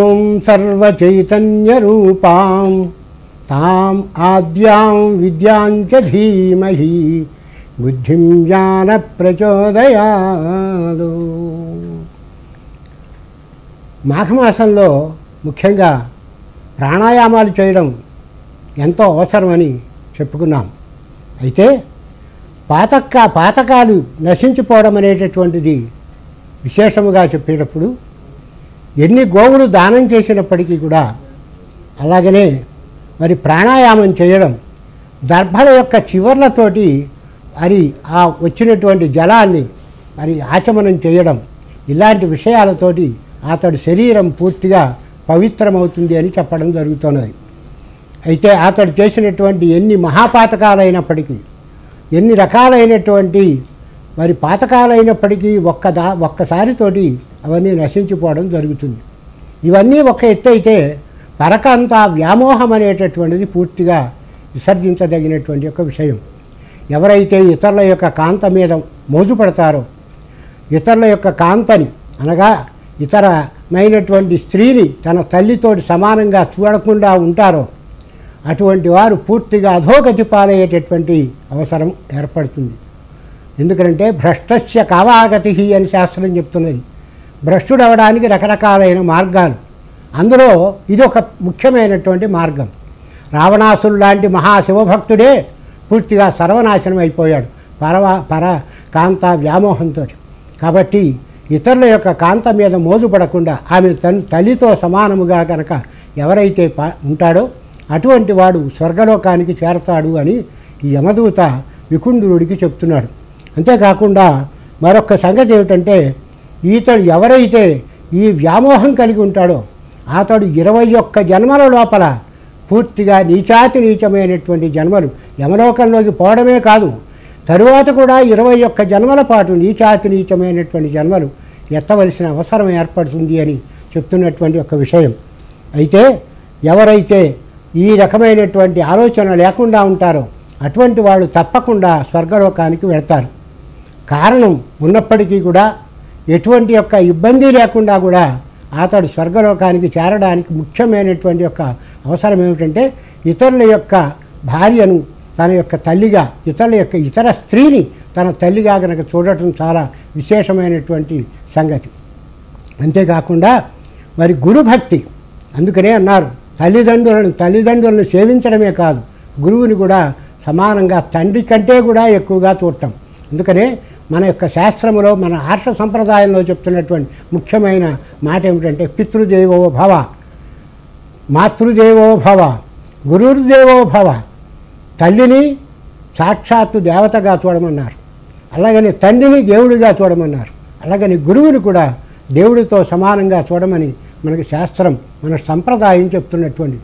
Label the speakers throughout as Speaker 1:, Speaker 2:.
Speaker 1: ఓం సర్వచైతన్యరూపాం తాం ఆద్యాం విద్యాంచ ధీమహి బుద్ధిం జ్ఞాన ప్రచోదయాదు. మాఘమాసంలో ముఖ్యంగా ప్రాణాయామాలు చేయడం ఎంతో అవసరమని చెప్పుకున్నాం. అయితే పాతకాలు నశించిపోవడం అనేటటువంటిది విశేషముగా చెప్పేటప్పుడు ఎన్ని గోవులు దానం చేసినప్పటికీ కూడా అలాగనే మరి ప్రాణాయామం చేయడం, దర్భల యొక్క చివర్లతోటి మరి ఆ వచ్చినటువంటి జలాన్ని మరి ఆచమనం చేయడం, ఇలాంటి విషయాలతోటి అతడి శరీరం పూర్తిగా పవిత్రమవుతుంది అని చెప్పడం జరుగుతున్నది. అయితే అతడు చేసినటువంటి ఎన్ని మహాపాతకాలైనప్పటికీ, ఎన్ని రకాలైనటువంటి మరి పాతకాలైనప్పటికీ ఒక్కసారితోటి అవన్నీ నశించిపోవడం జరుగుతుంది. ఇవన్నీ ఒక ఎత్తు అయితే పరకాంత వ్యామోహం అనేటటువంటిది పూర్తిగా విసర్జించదగినటువంటి ఒక విషయం. ఎవరైతే ఇతరుల యొక్క కాంత మీద మోజుపడతారో, ఇతరుల యొక్క కాంతని అనగా ఇతరమైనటువంటి స్త్రీని తన తల్లితోటి సమానంగా చూడకుండా ఉంటారో అటువంటి వారు పూర్తిగా అధోగతి పాలయ్యేటటువంటి అవసరం ఏర్పడుతుంది. ఎందుకంటే భ్రష్టస్య కావాగతి అని శాస్త్రం చెప్తున్నది. భ్రష్టుడవడానికి రకరకాలైన మార్గాలు, అందులో ఇది ఒక ముఖ్యమైనటువంటి మార్గం. రావణాసురుడు లాంటి మహాశివభక్తుడే పూర్తిగా సర్వనాశనం అయిపోయాడు కాంత వ్యామోహంతో. కాబట్టి ఇతరుల యొక్క కాంత మీద మోజుపడకుండా ఆమె తల్లితో సమానముగా కనుక ఎవరైతే ఉంటాడో అటువంటి వాడు స్వర్గలోకానికి చేరతాడు అని ఈ యమదూత వికుండురుడికి చెప్తున్నాడు. అంతేకాకుండా మరొక సంగతి ఏమిటంటే, ఈతడు ఎవరైతే ఈ వ్యామోహం కలిగి ఉంటాడో అతడు 21 జన్మల లోపల పూర్తిగా నీచమైనటువంటి జన్మలు యమలోకంలోకి పోవడమే కాదు, తరువాత కూడా 21 జన్మల పాటు నీచమైనటువంటి జన్మలు ఎత్తవలసిన అవసరం ఏర్పడుతుంది అని చెప్తున్నటువంటి ఒక విషయం. అయితే ఎవరైతే ఈ రకమైనటువంటి ఆలోచన లేకుండా ఉంటారో అటువంటి వాళ్ళు తప్పకుండా స్వర్గలోకానికి వెళ్తారు. కారణం ఉన్నప్పటికీ కూడా ఎటువంటి యొక్క ఇబ్బంది లేకుండా కూడా అతడు స్వర్గలోకానికి చేరడానికి ముఖ్యమైనటువంటి యొక్క అవసరం ఏమిటంటే ఇతరుల యొక్క భార్యను తన యొక్క తల్లిగా, ఇతర స్త్రీని తన తల్లిగా కనుక చూడటం చాలా విశేషమైనటువంటి సంగతి. అంతేకాకుండా మరి గురుభక్తి, అందుకనే అన్నారు తల్లిదండ్రులను సేవించడమే కాదు గురువుని కూడా సమానంగా తండ్రి కంటే కూడా ఎక్కువగా చూడటం. అందుకనే మన యొక్క శాస్త్రములో, మన ఆర్ష సంప్రదాయంలో చెప్తున్నటువంటి ముఖ్యమైన మాట ఏమిటంటే పితృదేవో భవ, మాతృదేవో భవ, గురుర్దేవో భవ. తల్లిని సాక్షాత్తు దేవతగా చూడమన్నారు, అలాగని తండ్రిని దేవుడిగా చూడమన్నారు, అలాగని గురువుని కూడా దేవుడితో సమానంగా చూడమని మనకి శాస్త్రం, మన సంప్రదాయం చెప్తున్నటువంటి.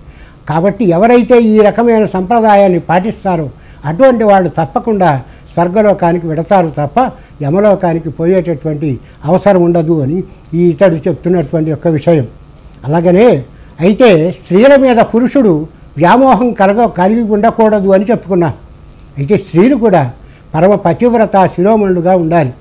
Speaker 1: కాబట్టి ఎవరైతే ఈ రకమైన సంప్రదాయాన్ని పాటిస్తారో అటువంటి వాళ్ళు తప్పకుండా స్వర్గలోకానికి వెడతారు తప్ప యమలోకానికి పోయేటటువంటి అవసరం ఉండదు అని ఇతడు చెప్తున్నటువంటి ఒక విషయం. అలాగనే అయితే స్త్రీల మీద పురుషుడు వ్యామోహం కలిగి ఉండకూడదు అని చెప్పుకున్నాం. అయితే స్త్రీలు కూడా పరమ పతివ్రత శిరోమణులుగా ఉండాలి.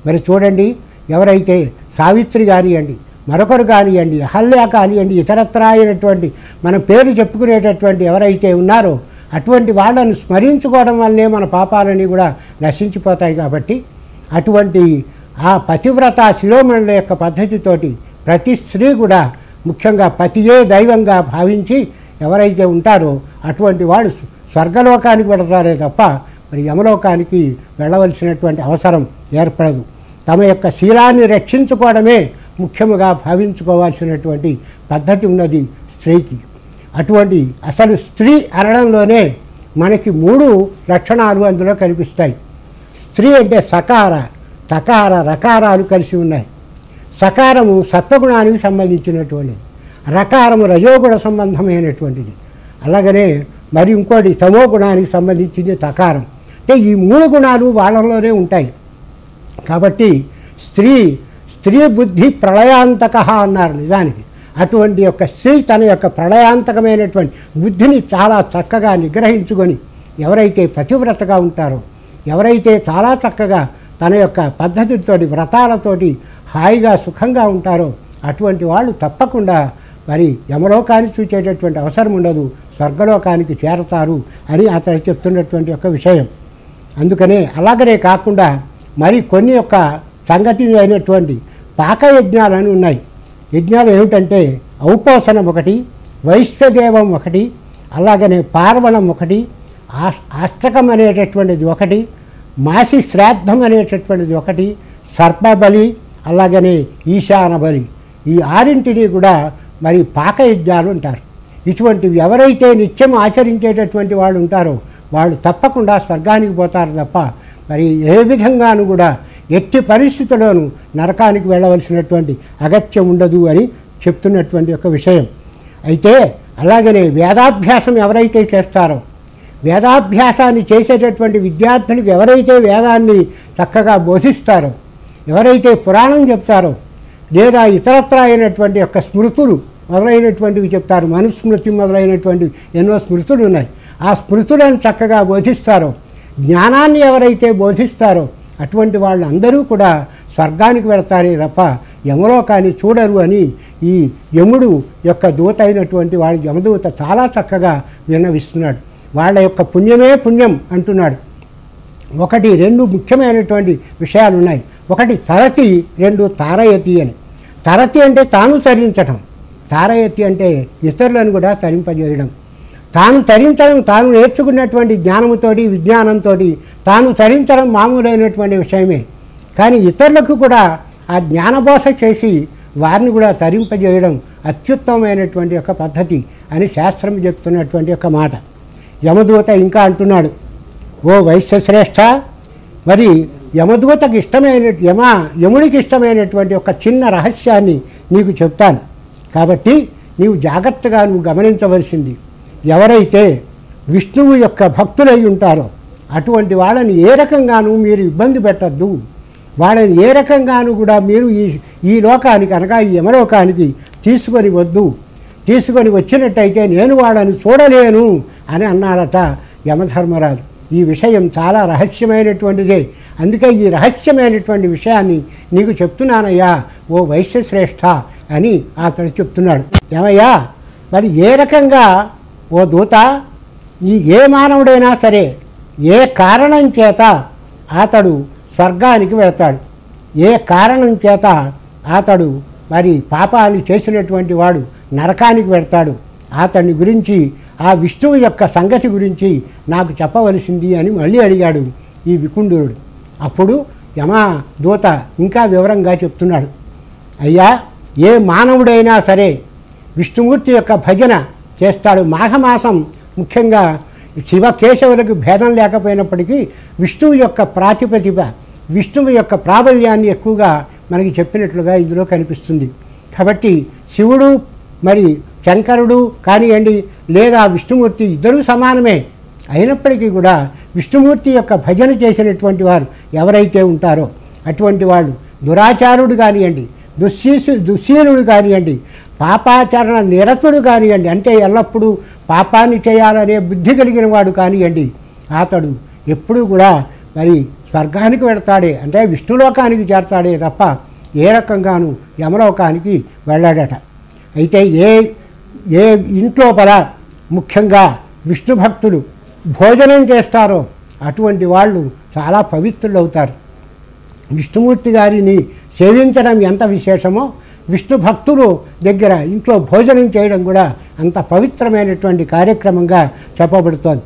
Speaker 1: మరి చూడండి, ఎవరైతే సావిత్రి కానివ్వండి, మరొకరు కానివ్వండి, అహల్య కానివ్వండి, ఇతరత్రా అయినటువంటి మన పేరు చెప్పుకునేటటువంటి ఎవరైతే ఉన్నారో అటువంటి వాళ్ళను స్మరించుకోవడం వల్లే మన పాపాలని కూడా నశించిపోతాయి. కాబట్టి అటువంటి ఆ పతివ్రత శిరోమణుల యొక్క పద్ధతితోటి ప్రతి స్త్రీ కూడా ముఖ్యంగా పతియే దైవంగా భావించి ఎవరైతే ఉంటారో అటువంటి వాళ్ళు స్వర్గలోకానికి వెళతారే తప్ప మరి యమలోకానికి వెళ్ళవలసినటువంటి అవసరం ఏర్పడదు. తమ యొక్క శీలాన్ని రక్షించుకోవడమే ముఖ్యముగా భావించుకోవాల్సినటువంటి పద్ధతి ఉన్నది స్త్రీకి. అటువంటి అసలు స్త్రీ అనడంలోనే మనకి 3 లక్షణాలు అందులో కనిపిస్తాయి. స్త్రీ అంటే సకార, తకార, రకారాలు కలిసి ఉన్నాయి. సకారము సత్వగుణానికి సంబంధించినటువంటిది, రకారము రజోగుణ సంబంధమైనటువంటిది, అలాగనే మరి ఇంకోటి తమో గుణానికి సంబంధించింది తకారం. అంటే ఈ 3 గుణాలు వాళ్ళలోనే ఉంటాయి. కాబట్టి స్త్రీ బుద్ధి ప్రళయాంతక అన్నారు. నిజానికి అటువంటి యొక్క స్త్రీ తన యొక్క ప్రళయాంతకమైనటువంటి బుద్ధిని చాలా చక్కగా నిగ్రహించుకొని ఎవరైతే పతివ్రతగా ఉంటారో, ఎవరైతే చాలా చక్కగా తన యొక్క పద్ధతితోటి వ్రతాలతోటి హాయిగా సుఖంగా ఉంటారో అటువంటి వాళ్ళు తప్పకుండా మరి యమలోకాన్ని చూచేటటువంటి అవసరం ఉండదు, స్వర్గలోకానికి చేరతారు అని అతడు చెప్తున్నటువంటి ఒక విషయం. అందుకనే అలాగనే కాకుండా మరి కొన్ని యొక్క సంగతి అయినటువంటి పాకయజ్ఞాలని ఉన్నాయి. యజ్ఞాలు ఏమిటంటే ఔపోసనం ఒకటి, వైశ్వదేవం ఒకటి, అలాగనే పార్వణం ఒకటి, అష్టకం అనేటటువంటిది ఒకటి, మాసి శ్రాద్ధం అనేటటువంటిది ఒకటి, సర్పబలి, అలాగనే ఈశాన బలి, ఈ ఆరింటిని కూడా మరి పాకయజ్ఞాలు ఉంటారు. ఇటువంటివి ఎవరైతే నిత్యం ఆచరించేటటువంటి వాళ్ళు ఉంటారో వాళ్ళు తప్పకుండా స్వర్గానికి పోతారు తప్ప మరి ఏ విధంగానూ కూడా ఎట్టి పరిస్థితుల్లోనూ నరకానికి వెళ్ళవలసినటువంటి అగత్యం ఉండదు అని చెప్తున్నటువంటి ఒక విషయం. అయితే అలాగనే వేదాభ్యాసం ఎవరైతే చేస్తారో, వేదాభ్యాసాన్ని చేసేటటువంటి విద్యార్థులకు ఎవరైతే వేదాన్ని చక్కగా బోధిస్తారో, ఎవరైతే పురాణం చెప్తారో లేదా ఇతరత్ర అయినటువంటి యొక్క స్మృతులు మొదలైనటువంటివి చెప్తారు, మనుస్మృతి మొదలైనటువంటివి ఎన్నో స్మృతులు ఉన్నాయి, ఆ స్మృతులను చక్కగా బోధిస్తారో, జ్ఞానాన్ని ఎవరైతే బోధిస్తారో అటువంటి వాళ్ళందరూ కూడా స్వర్గానికి వెళతారే తప్ప యమలోకాన్ని చూడరు అని ఈ యముడు యొక్క దూత అయినటువంటి వాళ్ళ యమదూత చాలా చక్కగా విన్నవిస్తున్నాడు. వాళ్ళ యొక్క పుణ్యమే పుణ్యం అంటున్నాడు. ఒకటి రెండు ముఖ్యమైనటువంటి విషయాలు ఉన్నాయి. ఒకటి తరతి, రెండు తారయతి అని. తరతి అంటే తాను తరించటం, తారయతి అంటే ఇతరులను కూడా తరింపజేయడం. తాను తరించడం, తాను నేర్చుకున్నటువంటి జ్ఞానంతోటి విజ్ఞానంతో తాను తరించడం మామూలైనటువంటి విషయమే. కానీ ఇతరులకు కూడా ఆ జ్ఞానబోధ చేసి వారిని కూడా తరింపజేయడం అత్యుత్తమమైనటువంటి ఒక పద్ధతి అని శాస్త్రం చెప్తున్నటువంటి ఒక మాట. యమదూత ఇంకా అంటున్నాడు, ఓ వైశ్యశ్రేష్ఠ, మరి యమదూతకి ఇష్టమైన యముడికి ఇష్టమైనటువంటి ఒక చిన్న రహస్యాన్ని నీకు చెప్తాను. కాబట్టి నీవు జాగ్రత్తగా గమనించవలసింది, ఎవరైతే విష్ణువు యొక్క భక్తులై ఉంటారో అటువంటి వాళ్ళని ఏ రకంగానూ మీరు ఇబ్బంది పెట్టద్దు, వాళ్ళని ఏ రకంగానూ కూడా మీరు ఈ లోకానికి అనగా ఈ యమలోకానికి తీసుకొని వచ్చినట్టయితే నేను వాళ్ళని చూడలేను అని అన్నాడట యమధర్మరాజు. ఈ విషయం చాలా రహస్యమైనటువంటిదే, అందుకే ఈ రహస్యమైనటువంటి విషయాన్ని నీకు చెప్తున్నానయ్యా ఓ వైశ్యశ్రేష్ఠ అని అతడు చెప్తున్నాడు. ఏమయ్యా, మరి ఏ రకంగా ఓ దూత, ఏ మానవుడైనా సరే ఏ కారణం చేత అతడు స్వర్గానికి వెళతాడు, ఏ కారణం చేత అతడు మరి పాపాలు చేసినటువంటి వాడు నరకానికి వెళతాడు, అతని గురించి ఆ విష్ణువు యొక్క సంగతి గురించి నాకు చెప్పవలసింది అని మళ్ళీ అడిగాడు ఈ వికుండుడు. అప్పుడు యమదూత ఇంకా వివరంగా చెప్తున్నాడు, అయ్యా, ఏ మానవుడైనా సరే విష్ణుమూర్తి యొక్క భజన చేస్తాడు. మాఘమాసం ముఖ్యంగా శివకేశవులకు భేదం లేకపోయినప్పటికీ విష్ణువు యొక్క ప్రాతిపదిక, విష్ణువు యొక్క ప్రాబల్యాన్ని ఎక్కువగా మనకి చెప్పినట్లుగా ఇందులో కనిపిస్తుంది. కాబట్టి శివుడు మరి శంకరుడు కానివ్వండి లేదా విష్ణుమూర్తి ఇద్దరూ సమానమే అయినప్పటికీ కూడా విష్ణుమూర్తి యొక్క భజన చేసినటువంటి వారు ఎవరైతే ఉంటారో అటువంటి వాళ్ళు దురాచారుడు కానివ్వండి, దుశ్శీలుడు కానివ్వండి, పాపాచరణ నిరతుడు కానివ్వండి, అంటే ఎల్లప్పుడూ పాపాన్ని చేయాలనే బుద్ధి కలిగిన వాడు కానివ్వండి, అతడు ఎప్పుడూ కూడా మరి స్వర్గానికి వెళతాడే, అంటే విష్ణులోకానికి చేరతాడే తప్ప ఏ రకంగానూ యమలోకానికి వెళ్ళాడట. అయితే ఏ ఇంట్లోపల ముఖ్యంగా విష్ణు భక్తులు భోజనం చేస్తారో అటువంటి వాళ్ళు చాలా పవిత్రులు అవుతారు. విష్ణుమూర్తి గారిని సేవించడం ఎంత విశేషమో విష్ణు భక్తులు దగ్గర ఇంట్లో భోజనం చేయడం కూడా అంత పవిత్రమైనటువంటి కార్యక్రమంగా చెప్పబడుతోంది.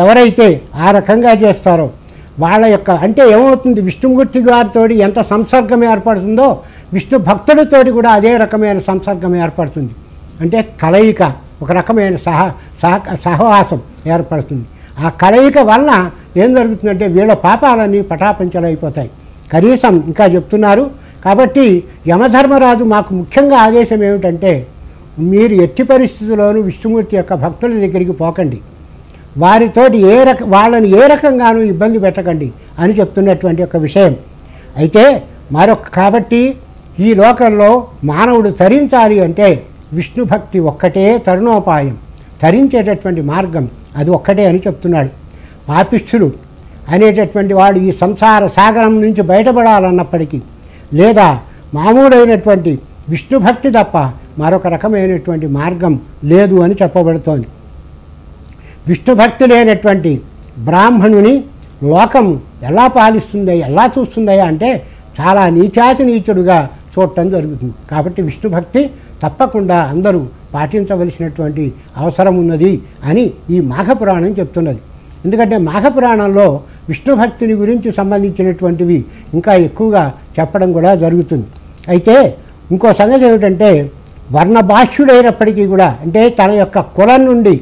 Speaker 1: ఎవరైతే ఆ రకంగా చేస్తారో వాళ్ళ యొక్క అంటే ఏమవుతుంది, విష్ణుమూర్తి గారితో ఎంత సంసర్గం ఏర్పడుతుందో విష్ణు భక్తులతోటి కూడా అదే రకమైన సంసర్గం ఏర్పడుతుంది. అంటే కలయిక, ఒక రకమైన సహవాసం ఏర్పడుతుంది. ఆ కలయిక వలన ఏం జరుగుతుందంటే వీళ్ళ పాపాలన్నీ పటాపంచలైపోతాయి. కనీసం ఇంకా చెప్తున్నారు, కాబట్టి యమధర్మరాజు మాకు ముఖ్యంగా ఆదేశం ఏమిటంటే మీరు ఎట్టి పరిస్థితుల్లోనూ విష్ణుమూర్తి యొక్క భక్తుల దగ్గరికి పోకండి, వారితోటి వాళ్ళని ఏ రకంగానూ ఇబ్బంది పెట్టకండి అని చెప్తున్నటువంటి ఒక విషయం. అయితే కాబట్టి ఈ లోకంలో మానవుడు తరించాలి అంటే విష్ణు భక్తి ఒక్కటే తరుణోపాయం, తరించేటటువంటి మార్గం అది ఒక్కటే అని చెప్తున్నాడు. పాపిష్ఠులు అనేటటువంటి వాడు ఈ సంసార సాగరం నుంచి బయటపడాలన్నప్పటికీ లేదా మామూలైనటువంటి విష్ణు భక్తి తప్ప మరొక రకమైనటువంటి మార్గం లేదు అని చెప్పబడుతోంది. విష్ణు భక్తి లేనటువంటి బ్రాహ్మణుని లోకం ఎలా పాలిస్తుందో, ఎలా చూస్తుందో అంటే చాలా నీచాతి నీచుడుగా చూడటం జరుగుతుంది. కాబట్టి విష్ణు భక్తి తప్పకుండా అందరూ పాటించవలసినటువంటి అవసరం ఉన్నది అని ఈ మాఘపురాణం చెప్తున్నది. ఎందుకంటే మాఘపురాణంలో విష్ణు భక్తిని గురించి సంబంధించినటువంటివి ఇంకా ఎక్కువగా చెప్పడం కూడా జరుగుతుంది. అయితే ఇంకో సంగతి ఏమిటంటే, వర్ణభాష్యుడైనప్పటికీ కూడా, అంటే తన యొక్క కులం నుండి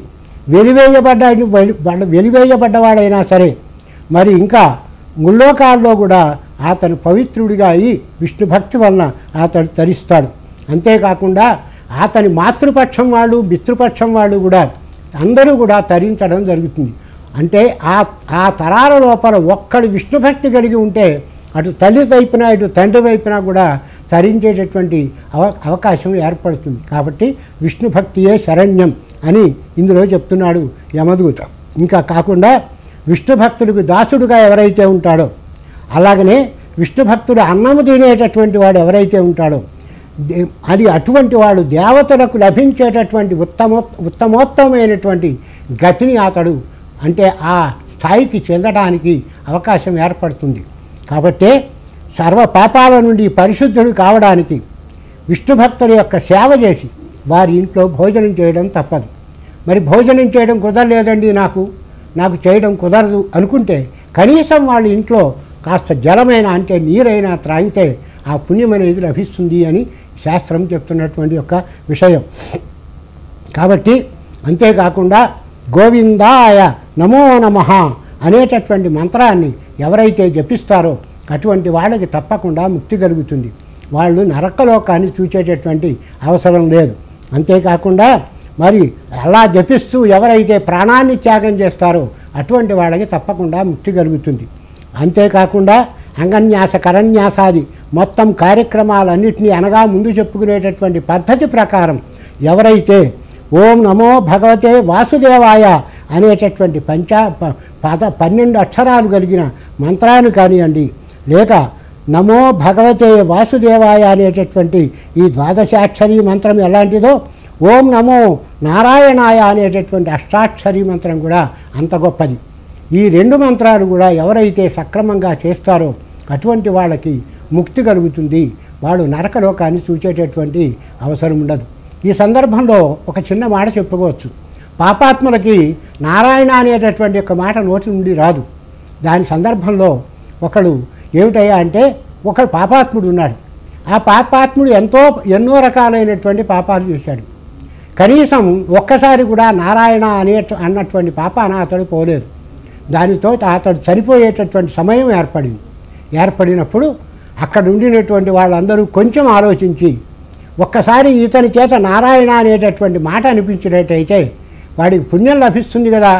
Speaker 1: వెలివేయబడ్డవాడైనా సరే, మరి ఇంకా ముల్లోకాల్లో కూడా అతను పవిత్రుడిగా అయి విష్ణు భక్తి వలన అతడు తరిస్తాడు. అంతేకాకుండా అతని మాతృపక్షం వాళ్ళు, మిత్రుపక్షం వాళ్ళు కూడా అందరూ కూడా తరించడం జరుగుతుంది. అంటే ఆ తరాల లోపల ఒక్కడు విష్ణు భక్తి కలిగి ఉంటే అటు తల్లి వైపున ఇటు తండ్రి వైపున కూడా తరించేటటువంటి అవకాశం ఏర్పడుతుంది. కాబట్టి విష్ణు భక్తియే శరణ్యం అని ఇందులో చెప్తున్నాడు యమదూత. ఇంకా కాకుండా విష్ణు భక్తులకు దాసుడుగా ఎవరైతే ఉంటాడో, అలాగనే విష్ణు భక్తుడు అన్నము తినేటటువంటి వాడు ఎవరైతే ఉంటాడో అది అటువంటి వాడు దేవతలకు లభించేటటువంటి ఉత్తమోత్తమైనటువంటి గతిని అతడు అంటే ఆ స్థాయికి చెందడానికి అవకాశం ఏర్పడుతుంది. కాబట్టే సర్వ పాపాల నుండి పరిశుద్ధుడు కావడానికి విష్ణు భక్తుల యొక్క సేవ చేసి వారి ఇంట్లో భోజనం చేయడం తప్పదు. మరి భోజనం చేయడం కుదరలేదండి, నాకు చేయడం కుదరదు అనుకుంటే కనీసం వాళ్ళ ఇంట్లో కాస్త జలమైన అంటే నీరైనా త్రాగితే ఆ పుణ్యం అనేది లభిస్తుంది అని శాస్త్రం చెప్తున్నటువంటి యొక్క విషయం. కాబట్టి అంతేకాకుండా గోవిందాయ నమో నమః అనేటటువంటి మంత్రాన్ని ఎవరైతే జపిస్తారో అటువంటి వాళ్ళకి తప్పకుండా ముక్తి కలుగుతుంది. వాళ్ళు నరకలోకాన్ని చూచేటటువంటి అవసరం లేదు. అంతేకాకుండా మరి అలా జపిస్తూ ఎవరైతే ప్రాణాన్ని త్యాగం చేస్తారో అటువంటి వాళ్ళకి తప్పకుండా ముక్తి కలుగుతుంది. అంతేకాకుండా అంగన్యాస కరన్యాసాది మొత్తం కార్యక్రమాలన్నింటినీ అనగా ముందు చెప్పుకునేటటువంటి పద్ధతి ప్రకారం ఎవరైతే ఓం నమో భగవతే వాసుదేవాయ అనేటటువంటి 12 అక్షరాలు కలిగిన మంత్రాన్ని కానివ్వండి, లేక నమో భగవతే వాసుదేవాయ అనేటటువంటి ఈ 12 మంత్రం ఎలాంటిదో ఓం నమో నారాయణాయ అనేటటువంటి అష్టాక్షరీ మంత్రం కూడా అంత గొప్పది. ఈ 2 మంత్రాలు కూడా ఎవరైతే సక్రమంగా చేస్తారో అటువంటి వాళ్ళకి ముక్తి కలుగుతుంది. వాడు నరకలోకాన్ని చూచేటటువంటి అవసరం ఉండదు. ఈ సందర్భంలో ఒక చిన్న మాట చెప్పుకోవచ్చు. పాపాత్ములకి నారాయణ అనేటటువంటి ఒక మాట నోటి నుండి రాదు. దాని సందర్భంలో ఒకడు ఏమిటయ్యా అంటే, ఒకడు పాపాత్ముడు ఉన్నాడు. ఆ పాపాత్ముడు ఎన్నో రకాలైనటువంటి పాపాలు చేశాడు. కనీసం ఒక్కసారి కూడా నారాయణ అన్నటువంటి పాపాన అతడు పోలేదు. దానితో అతడు చనిపోయేటటువంటి సమయం ఏర్పడినప్పుడు అక్కడ ఉండినటువంటి వాళ్ళందరూ కొంచెం ఆలోచించి ఒక్కసారి ఇతని చేత నారాయణ అనేటటువంటి మాట అనిపించినట్టయితే వాడికి పుణ్యం లభిస్తుంది కదా,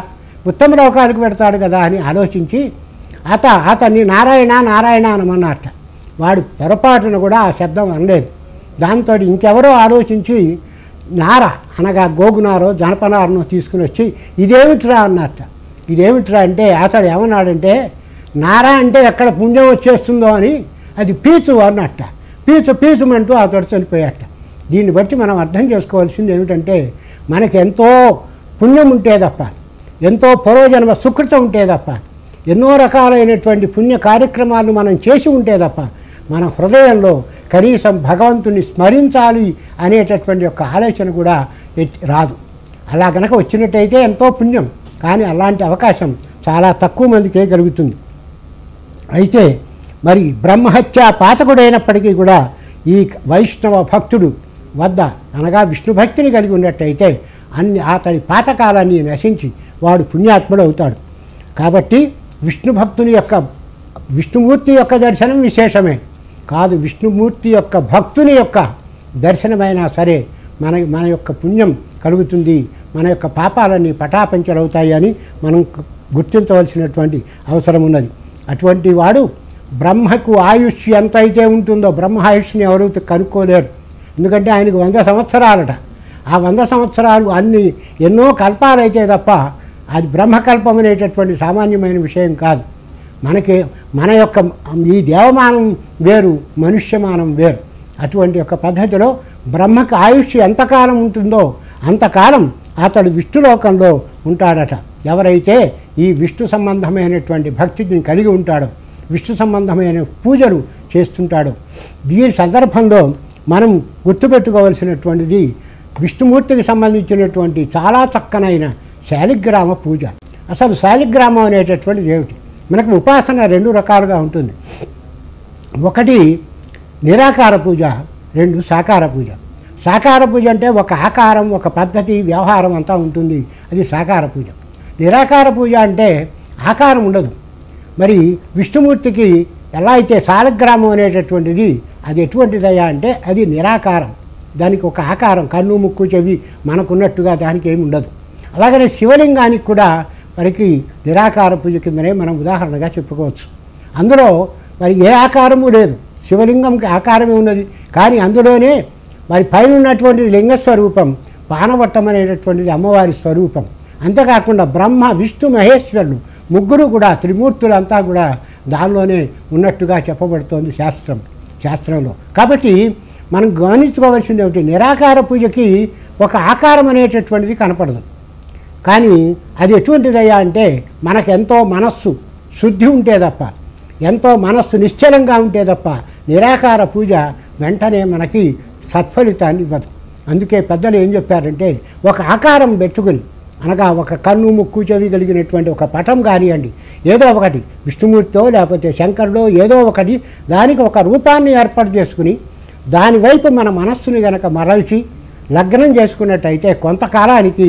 Speaker 1: ఉత్తమ లోకానికి పెడతాడు కదా అని ఆలోచించి అతన్ని నారాయణ నారాయణ అనమన్నట్ట. వాడు పొరపాటున కూడా ఆ శబ్దం అనలేదు. దాంతో ఇంకెవరో ఆలోచించి నార అనగా గోగునారో జనపనారనో తీసుకుని వచ్చి ఇదేమిట్రా అన్నట్ట. ఇదేమిట్రా అంటే అతడు ఏమన్నాడంటే, నారా అంటే ఎక్కడ పుణ్యం వచ్చేస్తుందో అని అది పీచు అన్నట్ట. పీచుమంటూ అతడు చనిపోయాట. దీన్ని బట్టి మనం అర్థం చేసుకోవాల్సింది ఏమిటంటే, మనకి ఎంతో పుణ్యం ఉంటే తప్ప, ఎంతో పూర్వజన్మ సుకృతం ఉంటే తప్ప, ఎన్నో రకాలైనటువంటి పుణ్య కార్యక్రమాలు మనం చేసి ఉంటే తప్ప మన హృదయంలో కనీసం భగవంతుని స్మరించాలి అనేటటువంటి యొక్క ఆలోచన కూడా రాదు. అలా కనుక వచ్చినట్టయితే ఎంతో పుణ్యం, కానీ అలాంటి అవకాశం చాలా తక్కువ మందికే కలుగుతుంది. అయితే మరి బ్రహ్మహత్య పాతకుడైనప్పటికీ కూడా ఈ వైష్ణవ భక్తుడు వద్ద అనగా విష్ణు భక్తిని కలిగి ఉన్నట్టయితే అతడి పాతకాలాన్ని నశించి వాడు పుణ్యాత్ముడు అవుతాడు. కాబట్టి విష్ణు భక్తుని యొక్క విష్ణుమూర్తి యొక్క దర్శనం విశేషమే కాదు, విష్ణుమూర్తి యొక్క భక్తుని యొక్క దర్శనమైనా సరే మన యొక్క పుణ్యం కలుగుతుంది, మన యొక్క పాపాలన్నీ పటాపంచలవుతాయి అని మనం గుర్తించవలసినటువంటి అవసరం ఉన్నది. అటువంటి వాడు బ్రహ్మకు ఆయుష్ ఎంత అయితే ఉంటుందో, బ్రహ్మ ఆయుష్ని ఎవరు కనుక్కోలేరు. ఎందుకంటే ఆయనకు 100 సంవత్సరాలట. ఆ 100 సంవత్సరాలు అన్ని ఎన్నో కల్పాలైతే తప్ప అది బ్రహ్మకల్పం అనేటటువంటి సామాన్యమైన విషయం కాదు. మన యొక్క ఈ దేవమానం వేరు, మనుష్యమానం వేరు. అటువంటి యొక్క పద్ధతిలో బ్రహ్మకు ఆయుష్ ఎంతకాలం ఉంటుందో అంతకాలం అతడు విష్ణులోకంలో ఉంటాడట. ఎవరైతే ఈ విష్ణు సంబంధమైనటువంటి భక్తిని కలిగి ఉంటాడో, విష్ణు సంబంధమైన పూజలు చేస్తుంటాడో. దీని సందర్భంలో మనం గుర్తుపెట్టుకోవలసినటువంటిది విష్ణుమూర్తికి సంబంధించినటువంటి చాలా చక్కనైన శాలిగ్రామ పూజ. అసలు శాలిగ్రామం అనేటటువంటిది ఏమిటి? మనకు ఉపాసన 2 రకాలుగా ఉంటుంది. ఒకటి నిరాకార పూజ, 2 సాకార పూజ. సాకార పూజ అంటే ఒక ఆకారం, ఒక పద్ధతి, వ్యవహారం అంతా ఉంటుంది, అది సాకార పూజ. నిరాకార పూజ అంటే ఆకారం ఉండదు. మరి విష్ణుమూర్తికి ఎలా అయితే శాలిగ్రామం అనేటటువంటిది అది ఎటువంటిదయ్యా అంటే అది నిరాకారం. దానికి ఒక ఆకారం, కన్ను ముక్కు చెవి మనకున్నట్టుగా దానికి ఏమి ఉండదు. అలాగనే శివలింగానికి కూడా మనకి నిరాకార పూజ కిందనే మనం ఉదాహరణగా చెప్పుకోవచ్చు. అందులో మరి ఏ ఆకారము లేదు, శివలింగంకి ఆకారమే ఉన్నది, కానీ అందులోనే మరి పైన ఉన్నటువంటి లింగస్వరూపం పానవట్టం అనేటటువంటిది అమ్మవారి స్వరూపం. అంతేకాకుండా బ్రహ్మ విష్ణు మహేశ్వరులు ముగ్గురు కూడా త్రిమూర్తులంతా కూడా దానిలోనే ఉన్నట్టుగా చెప్పబడుతోంది శాస్త్రంలో. కాబట్టి మనం గమనించుకోవాల్సింది ఏమిటి, నిరాకార పూజకి ఒక ఆకారం అనేటటువంటిది కనపడదు. కానీ అది ఎటువంటిదయ్యా అంటే మనకెంతో మనస్సు శుద్ధి ఉంటే తప్ప, ఎంతో మనస్సు నిశ్చలంగా ఉంటే తప్ప నిరాకార పూజ వెంటనే మనకి సత్ఫలితాన్ని ఇవ్వదు. అందుకే పెద్దలు ఏం చెప్పారంటే ఒక ఆకారం పెట్టుకుని, అనగా ఒక కన్ను ముక్కు చెవి కలిగినటువంటి ఒక పటం కానివ్వండి, ఏదో ఒకటి విష్ణుమూర్తితో లేకపోతే శంకరుడో ఏదో ఒకటి దానికి ఒక రూపాన్ని ఏర్పాటు చేసుకుని దానివైపు మన మనస్సుని గనక మరల్చి లగ్నం చేసుకున్నట్టయితే కొంతకాలానికి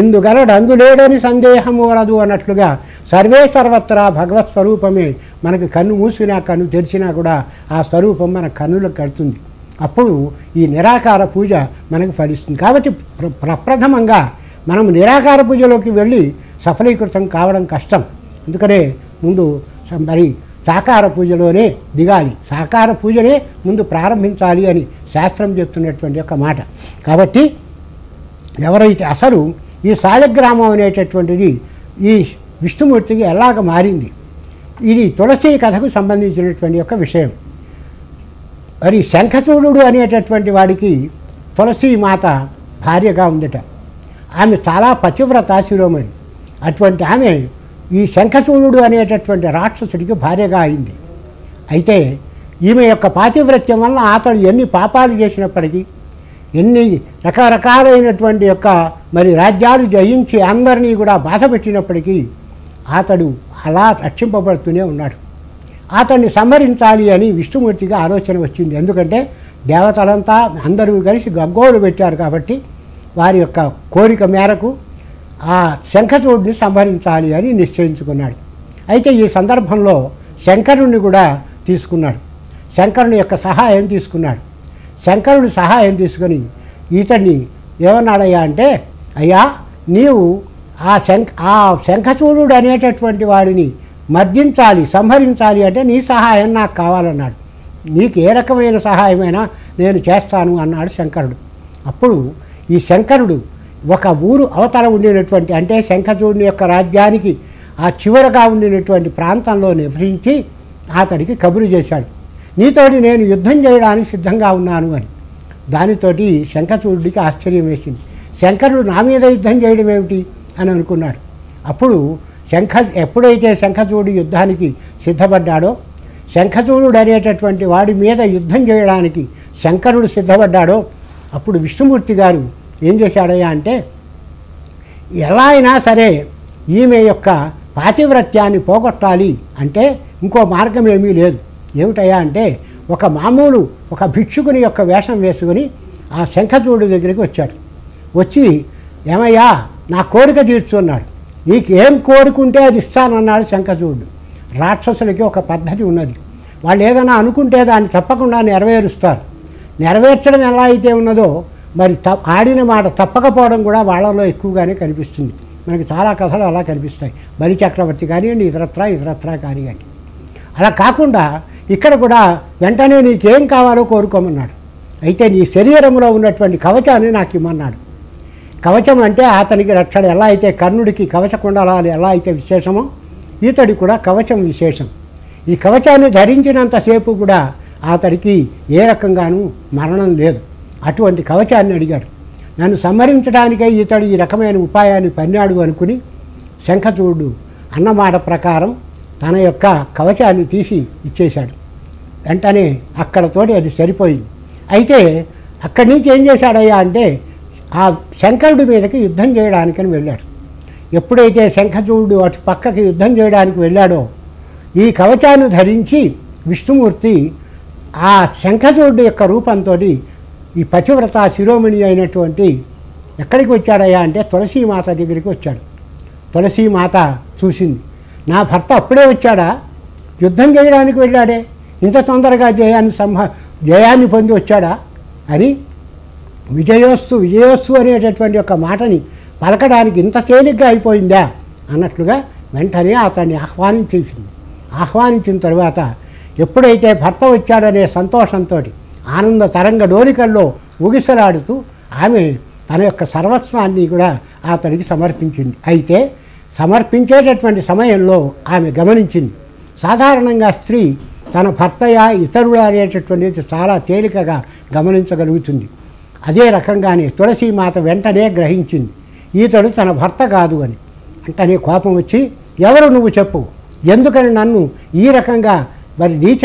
Speaker 1: ఇందుగలడు అందులేడని సందేహము వలదు అన్నట్లుగా సర్వే సర్వత్రా భగవత్ స్వరూపమే మనకి కన్ను మూసినా కన్ను తెరిచినా కూడా ఆ స్వరూపం మన కన్నులకు కడుతుంది. అప్పుడు ఈ నిరాకార పూజ మనకు ఫలిస్తుంది. కాబట్టి ప్రప్రథమంగా మనం నిరాకార పూజలోకి వెళ్ళి సఫలీకృతం కావడం కష్టం. అందుకనే ముందు మరి సాకార పూజలోనే దిగాలి, సాకార పూజనే ముందు ప్రారంభించాలి అని శాస్త్రం చెప్తున్నటువంటి ఒక మాట. కాబట్టి ఎవరైతే అసలు ఈ శాలిగ్రామం అనేటటువంటిది ఈ విష్ణుమూర్తికి ఎలాగ మారింది, ఇది తులసి కథకు సంబంధించినటువంటి ఒక విషయం. మరి శంఖచూడు అనేటటువంటి వాడికి తులసి మాత భార్యగా ఉందట. ఆమె చాలా పతివ్రత శిరోమణి. అటువంటి ఆమె ఈ శంఖచూడు అనేటటువంటి రాక్షసుడికి భార్యగా అయింది. అయితే ఈమె యొక్క పాతివ్రత్యం వల్ల అతడు ఎన్ని పాపాలు చేసినప్పటికీ, ఎన్ని రకరకాలైనటువంటి యొక్క మరి రాజ్యాలు జయించి అందరినీ కూడా బాధ పెట్టినప్పటికీ అతడు అలా రక్షింపబడుతూనే ఉన్నాడు. అతన్ని సంహరించాలి అని విష్ణుమూర్తికి ఆలోచన వచ్చింది. ఎందుకంటే దేవతలంతా అందరూ కలిసి గగ్గోలు పెట్టారు కాబట్టి వారి యొక్క కోరిక మేరకు ఆ శంఖచూడిని సంహరించాలి అని నిశ్చయించుకున్నాడు. అయితే ఈ సందర్భంలో శంకరుణ్ణి కూడా తీసుకున్నాడు, శంకరుని యొక్క సహాయం తీసుకున్నాడు. శంకరుడు సహాయం తీసుకొని ఈతన్ని ఏమన్నాడయ్యా అంటే, అయ్యా నీవు ఆ శంఖచూడు అనేటటువంటి వాడిని మర్దించాలి, సంహరించాలి అంటే నీ సహాయం నాకు కావాలన్నాడు. నీకు ఏ రకమైన సహాయమైనా నేను చేస్తాను అన్నాడు శంకరుడు. అప్పుడు ఈ శంకరుడు ఒక ఊరు అవతల ఉండినటువంటి, అంటే శంఖచూడుని యొక్క రాజ్యానికి ఆ చివరగా ఉండినటువంటి ప్రాంతంలో నివసించి అతడికి కబురు చేశాడు, నీతోటి నేను యుద్ధం చేయడానికి సిద్ధంగా ఉన్నాను అని. దానితోటి శంఖచూడుడికి ఆశ్చర్యం వేసింది. శంకరుడు నా మీద యుద్ధం చేయడం ఏమిటి అని అనుకున్నాడు. అప్పుడు ఎప్పుడైతే శంఖచూడు యుద్ధానికి సిద్ధపడ్డాడో, శంఖచూడు అనేటటువంటి వాడి మీద యుద్ధం చేయడానికి శంకరుడు సిద్ధపడ్డాడో, అప్పుడు విష్ణుమూర్తి గారు ఏం చేశాడయ్యా అంటే, ఎలా అయినా సరే ఈమె యొక్క పాతివ్రత్యాన్ని పోగొట్టాలి అంటే ఇంకో మార్గం ఏమీ లేదు. ఏమిటయ్యా అంటే, ఒక భిక్షుకుని యొక్క వేషం వేసుకొని ఆ శంఖచూడు దగ్గరికి వచ్చాడు. వచ్చి ఏమయ్యా నా కోరిక తీర్చున్నాడు. నీకు ఏం కోరుకుంటే అది ఇస్తానన్నాడు శంఖచూడు. రాక్షసులకి ఒక పద్ధతి ఉన్నది, వాళ్ళు ఏదైనా అనుకుంటే దాన్ని తప్పకుండా నెరవేరుస్తారు. నెరవేర్చడం ఎలా అయితే ఉన్నదో మరి ఆడిన మాట తప్పకపోవడం కూడా వాళ్ళలో ఎక్కువగానే కనిపిస్తుంది. మనకి చాలా కథలు అలా కనిపిస్తాయి. బలి చక్రవర్తి కానివ్వండి, ఇతరత్రా కానివ్వండి. అలా కాకుండా ఇక్కడ కూడా వెంటనే నీకేం కావాలో కోరుకోమన్నాడు. అయితే నీ శరీరంలో ఉన్నటువంటి కవచాన్ని నాకు ఇమ్మన్నాడు. కవచం అంటే అతనికి రక్షణ. ఎలా అయితే కర్ణుడికి కవచ కుండలాలు ఎలా అయితే విశేషమో ఈతడి కూడా కవచం విశేషం. ఈ కవచాన్ని ధరించినంతసేపు కూడా అతడికి ఏ రకంగానూ మరణం లేదు. అటువంటి కవచాన్ని అడిగాడు. నన్ను సంహరించడానికై ఇతడు ఈ రకమైన ఉపాయాన్ని పన్నాడు అనుకుని శంఖచూడు అన్నమాట ప్రకారం తన యొక్క కవచాన్ని తీసి ఇచ్చేశాడు. వెంటనే అక్కడతోటి అది సరిపోయింది. అయితే అక్కడి నుంచి ఏం చేశాడయ్యా అంటే ఆ శంకరుడి మీదకి యుద్ధం చేయడానికని వెళ్ళాడు. ఎప్పుడైతే శంఖచూడు అటు పక్కకి యుద్ధం చేయడానికి వెళ్ళాడో ఈ కవచాన్ని ధరించి విష్ణుమూర్తి ఆ శంఖచూడు యొక్క రూపంతో ఈ పతివ్రత శిరోమణి అయినటువంటి ఎక్కడికి వచ్చాడయ్యా అంటే తులసీమాత దగ్గరికి వచ్చాడు. తులసీమాత చూసింది, నా భర్త అప్పుడే వచ్చాడా, యుద్ధం చేయడానికి వెళ్ళాడే, ఇంత తొందరగా జయాన్ని పొంది వచ్చాడా అని విజయోస్తు విజయోస్తు అనేటటువంటి ఒక మాటని పలకడానికి ఇంత తేలిగ్గా అయిపోయిందా అన్నట్లుగా వెంటనే అతన్ని ఆహ్వానించేసింది. ఆహ్వానించిన తరువాత ఎప్పుడైతే భర్త వచ్చాడనే సంతోషంతో ఆనంద తరంగ డోలికల్లో ఊగిసలాడుతూ ఆమె తన యొక్క సర్వస్వాన్ని కూడా అతడికి సమర్పించింది. అయితే సమర్పించేటటువంటి సమయంలో ఆమె గమనించింది, సాధారణంగా స్త్రీ తన భర్తయా ఇతరుడు అనేటటువంటిది చాలా తేలికగా గమనించగలుగుతుంది. అదే రకంగానే తులసీమాత వెంటనే గ్రహించింది ఈతడు తన భర్త కాదు అని. వెంటనే కోపం వచ్చి, ఎవరు నువ్వు చెప్పు, ఎందుకని నన్ను ఈ రకంగా మరి నీచ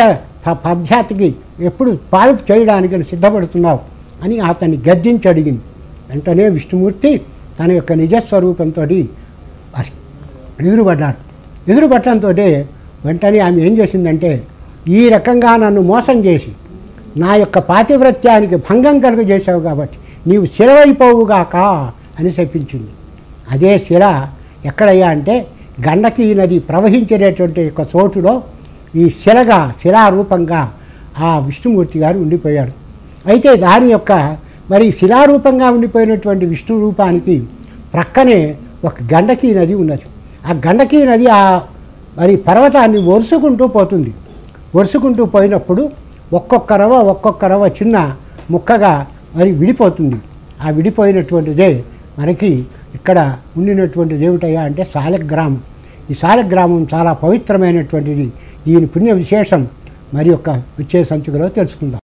Speaker 1: పద్ధతికి ఎప్పుడు పాలు చేయడానికి సిద్ధపడుతున్నావు అని అతన్ని గద్దించి అడిగింది. వెంటనే విష్ణుమూర్తి తన యొక్క నిజస్వరూపంతో ఎదురుపడ్డాడు. ఎదురుపట్టడంతో వెంటనే ఆమె ఏం చేసిందంటే, ఈ రకంగా నన్ను మోసం చేసి నా యొక్క పాతివ్రత్యానికి భంగం కలుగజేశావు కాబట్టి నీవు శిలవైపోవుగాక అని చెప్పించింది. అదే శిల ఎక్కడయ్యా అంటే గండకీ నది ప్రవహించేటటువంటి ఒక చోటులో ఈ శిలారూపంగా ఆ విష్ణుమూర్తి గారు ఉండిపోయాడు. అయితే దాని యొక్క మరి శిలారూపంగా ఉండిపోయినటువంటి విష్ణు రూపానికి ప్రక్కనే ఒక గండకీ నది ఉన్నది. ఆ గండకీ నది ఆ మరి పర్వతాన్ని ఒరుసుకుంటూ పోతుంది. ఒరుసుకుంటూ పోయినప్పుడు ఒక్కొక్క రవ చిన్న ముక్కగా మరి విడిపోతుంది. ఆ విడిపోయినటువంటిదే మనకి ఇక్కడ ఉండినటువంటిది ఏమిటయ్యా అంటే సాలగ్రామం. ఈ సాలగ్రామం చాలా పవిత్రమైనటువంటిది. దీని పుణ్య విశేషం మరి యొక్క వచ్చే సంచికలో తెలుసుకుందాం.